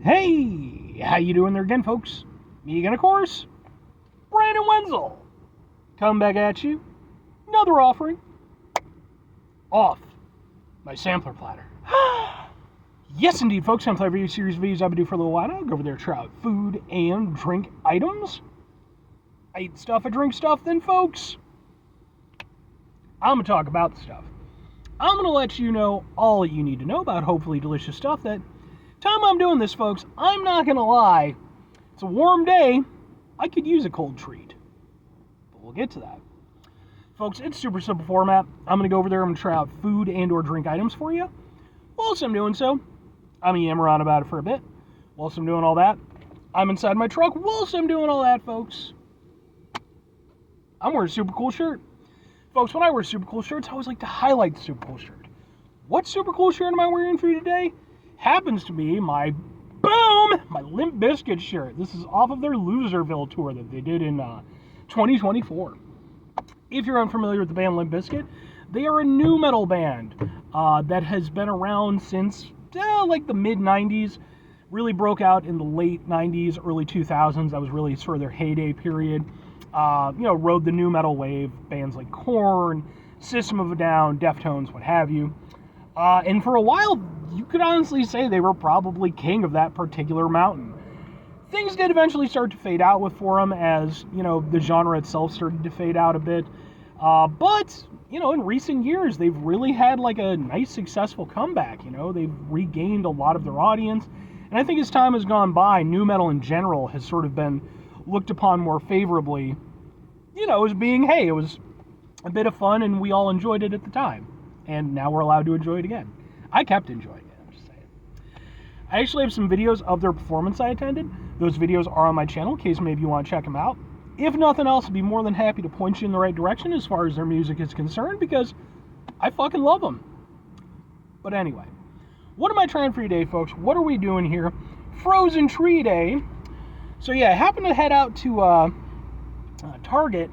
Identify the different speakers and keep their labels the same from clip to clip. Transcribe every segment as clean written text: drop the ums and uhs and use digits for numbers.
Speaker 1: Hey, how you doing there again, folks? Me again, of course, Brandon Wenzel. Come back at you. Another offering. Off my sampler platter. Yes, indeed, folks. Sampler review series of videos I've been doing for a little while now. Go over there, try out food and drink items. I eat stuff, I drink stuff, then, folks, I'm going to talk about the stuff. I'm going to let you know all that you need to know about hopefully delicious stuff. That time I'm doing this, folks, I'm not going to lie. It's a warm day. I could use a cold treat. But we'll get to that. Folks, it's super simple format. I'm going to go over there. I'm going to try out food and or drink items for you. Whilst I'm doing so, I'm going to yammer on about it for a bit. Whilst I'm doing all that, I'm inside my truck. Whilst I'm doing all that, folks, I'm wearing a super cool shirt. Folks, when I wear super cool shirts, I always like to highlight the super cool shirt. What super cool shirt am I wearing for you today? Happens to be my Limp Bizkit shirt. This is off of their Loserville tour that they did in 2024. If you're unfamiliar with the band Limp Bizkit, they are a nu metal band that has been around since like the mid-90s. Really broke out in the late 90s, early 2000s. That was really sort of their heyday period. Rode the nu metal wave, bands like Korn, System of a Down, Deftones, what have you. And for a while, you could honestly say they were probably king of that particular mountain. Things did eventually start to fade out for them as, the genre itself started to fade out a bit. But in recent years, they've really had like a nice successful comeback. They've regained a lot of their audience. And I think as time has gone by, nu metal in general has sort of been looked upon more favorably, as being, hey, it was a bit of fun and we all enjoyed it at the time. And now we're allowed to enjoy it again. I kept enjoying it, I'm just saying. I actually have some videos of their performance I attended. Those videos are on my channel in case maybe you want to check them out. If nothing else, I'd be more than happy to point you in the right direction as far as their music is concerned because I fucking love them. But anyway, what am I trying for you today, folks? What are we doing here? Frozen Tree Day. So yeah, I happened to head out to Target.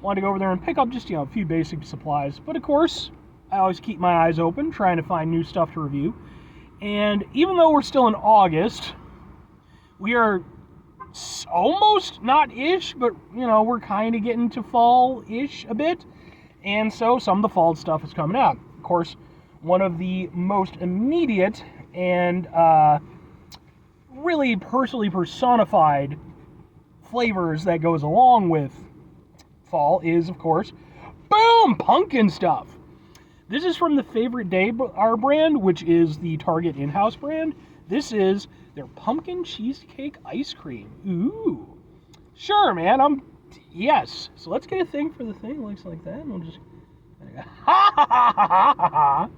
Speaker 1: Wanted to go over there and pick up just, a few basic supplies. But of course, I always keep my eyes open, trying to find new stuff to review. And even though we're still in August, we are almost not-ish, but, we're kind of getting to fall-ish a bit. And so some of the fall stuff is coming out. Of course, one of the most immediate and really personally personified flavors that goes along with fall is, of course, pumpkin stuff. This is from the Favorite Day, our brand, which is the Target in-house brand. This is their pumpkin cheesecake ice cream. Ooh. Sure, man, yes. So let's get a thing for the thing. Looks like that, and we'll just, ha ha ha ha ha ha.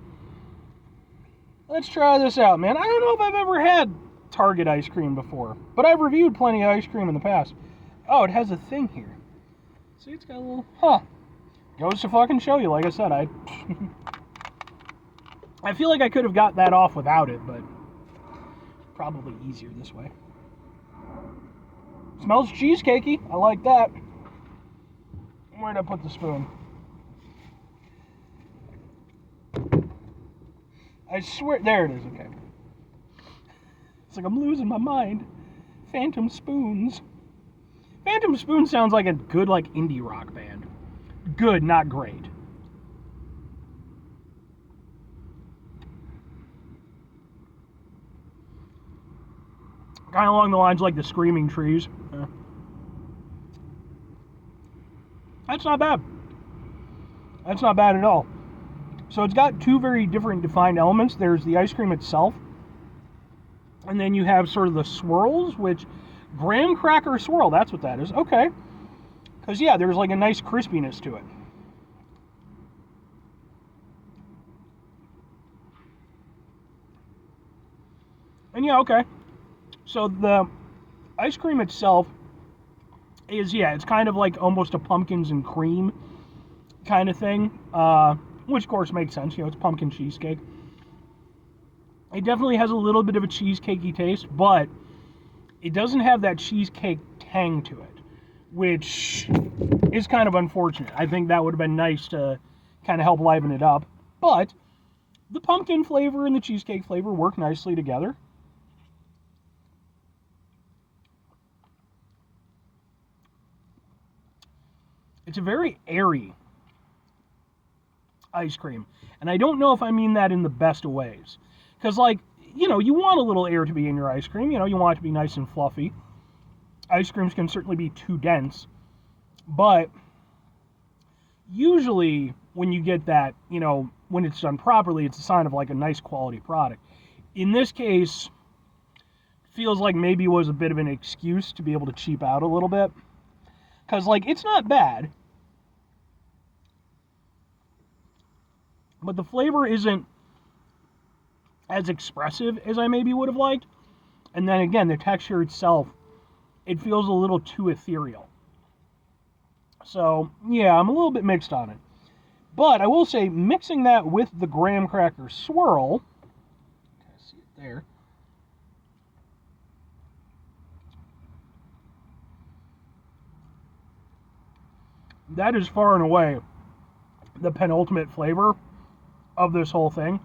Speaker 1: Let's try this out, man. I don't know if I've ever had Target ice cream before, but I've reviewed plenty of ice cream in the past. Oh, it has a thing here. See, it's got a little, goes to fucking show you, like I said, I feel like I could have got that off without it, but probably easier this way. Smells cheesecakey. I like that. Where'd I put the spoon? I swear, there it is, okay. It's like I'm losing my mind. Phantom Spoons. Phantom Spoons sounds like a good, indie rock band. Good, not great. Kind of along the lines like the Screaming Trees. That's not bad. That's not bad at all. So it's got two very different defined elements. There's the ice cream itself. And then you have sort of the swirls, which graham cracker swirl, that's what that is. Okay. Because, yeah, there's a nice crispiness to it. And, yeah, okay. So the ice cream itself is, it's kind of like almost a pumpkins and cream kind of thing. Which, of course, makes sense. It's pumpkin cheesecake. It definitely has a little bit of a cheesecakey taste, but it doesn't have that cheesecake tang to it, which is kind of unfortunate. I think that would have been nice to kind of help liven it up. But the pumpkin flavor and the cheesecake flavor work nicely together. It's a very airy ice cream. And I don't know if I mean that in the best of ways. Because, like, you know, you want a little air to be in your ice cream. You know, you want it to be nice and fluffy. Ice creams can certainly be too dense. But usually when you get that, you know, when it's done properly, it's a sign of, like, a nice quality product. In this case, feels like maybe it was a bit of an excuse to be able to cheap out a little bit. Because, like, it's not bad. But the flavor isn't as expressive as I maybe would have liked. And then again, the texture itself, it feels a little too ethereal. So, yeah, I'm a little bit mixed on it. But I will say, mixing that with the graham cracker swirl, see it there, that is far and away the penultimate flavor of this whole thing.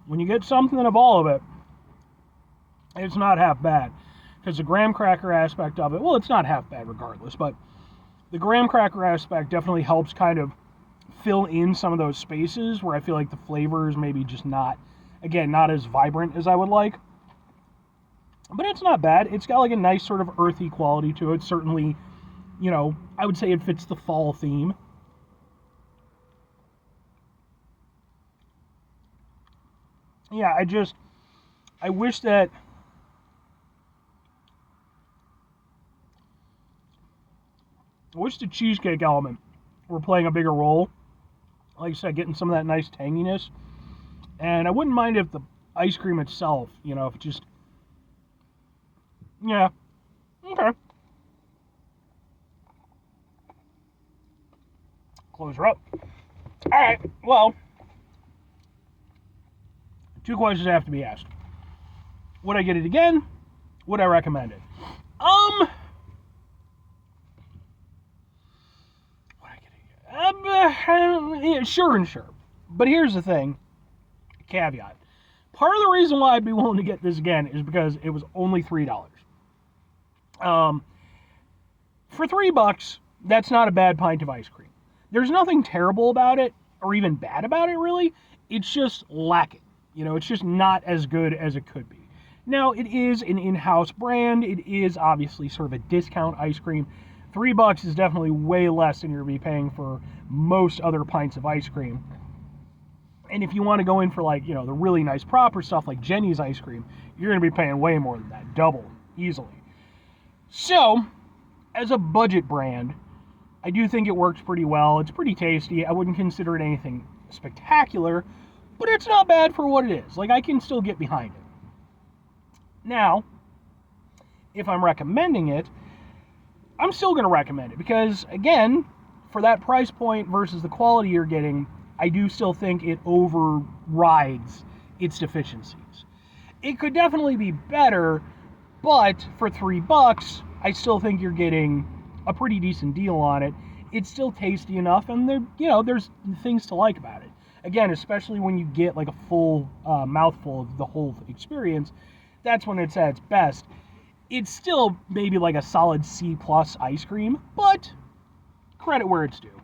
Speaker 1: When you get something of all of it, it's not half bad. Because the graham cracker aspect of it, well, it's not half bad regardless, but the graham cracker aspect definitely helps kind of fill in some of those spaces where I feel like the flavor is maybe just not, again, not as vibrant as I would like. But it's not bad. It's got like a nice sort of earthy quality to it. Certainly, you know, I would say it fits the fall theme. Yeah, I wish that the cheesecake element were playing a bigger role. Like I said, getting some of that nice tanginess. And I wouldn't mind if the ice cream itself, you know, if it just, yeah, okay. Close her up. All right, well, two questions have to be asked. Would I get it again? Would I recommend it? Would I get it again? Yeah, sure and sure. But here's the thing, caveat. Part of the reason why I'd be willing to get this again is because it was only $3. For $3, that's not a bad pint of ice cream. There's nothing terrible about it, or even bad about it, really. It's just lacking. You know, it's just not as good as it could be. Now, it is an in-house brand. It is obviously sort of a discount ice cream. $3 is definitely way less than you're going to be paying for most other pints of ice cream. And if you want to go in for, like, you know, the really nice proper stuff like Jenny's ice cream, you're going to be paying way more than that, double, easily. So, as a budget brand, I do think it works pretty well. It's pretty tasty. I wouldn't consider it anything spectacular, but it's not bad for what it is. Like, I can still get behind it. Now, if I'm recommending it, I'm still going to recommend it because, again, for that price point versus the quality you're getting, I do still think it overrides its deficiencies. It could definitely be better, but for $3, I still think you're getting a pretty decent deal on it. It's still tasty enough, and there, you know, there's things to like about it. Again, especially when you get like a full mouthful of the whole experience, that's when it's at its best. It's still maybe like a solid C+ ice cream, but credit where it's due.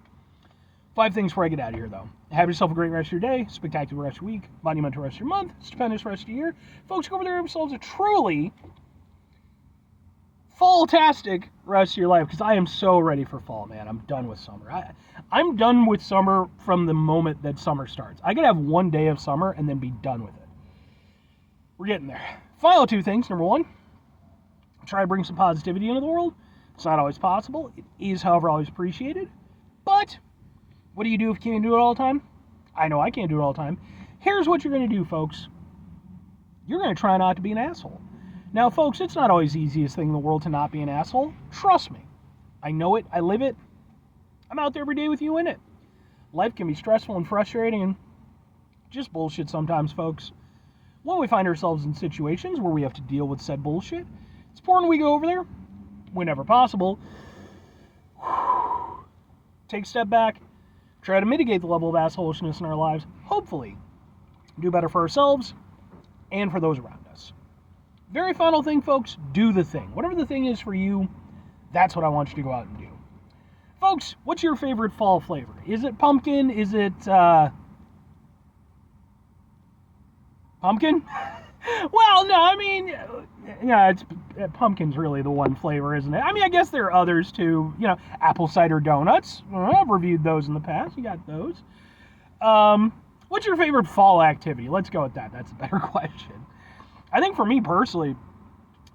Speaker 1: 5 things before I get out of here, though. Have yourself a great rest of your day, spectacular rest of your week, monumental rest of your month, stupendous rest of your year. Folks, go over there and have yourselves a truly fall-tastic rest of your life, because I am so ready for fall, man. I'm done with summer. I'm done with summer from the moment that summer starts. I could have one day of summer and then be done with it. We're getting there. Final 2 things. Number 1, try to bring some positivity into the world. It's not always possible. It is, however, always appreciated. But what do you do if you can't do it all the time? I know I can't do it all the time. Here's what you're going to do, folks. You're going to try not to be an asshole. Now, folks, it's not always the easiest thing in the world to not be an asshole. Trust me. I know it. I live it. I'm out there every day with you in it. Life can be stressful and frustrating and just bullshit sometimes, folks. When we find ourselves in situations where we have to deal with said bullshit, it's important we go over there, whenever possible, take a step back, try to mitigate the level of assholishness in our lives, hopefully do better for ourselves and for those around us. Very final thing, folks, do the thing. Whatever the thing is for you, that's what I want you to go out and do. Folks, Folks, what's your favorite fall flavor? Is it pumpkin? Is it pumpkin? Well, no, I mean, yeah, it's pumpkin's really the one flavor, isn't it? I mean, I guess there are others too. Apple cider donuts. I've reviewed those in the past. You got those. What's your favorite fall activity? Let's go with that. That's a better question. I think for me personally,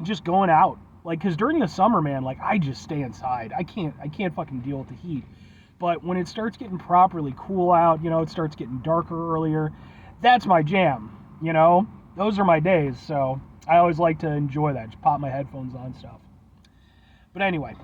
Speaker 1: just going out. Like, because during the summer, man, like, I just stay inside. I can't fucking deal with the heat. But when it starts getting properly cool out, it starts getting darker earlier, that's my jam, Those are my days, so I always like to enjoy that. Just pop my headphones on stuff. But anyway,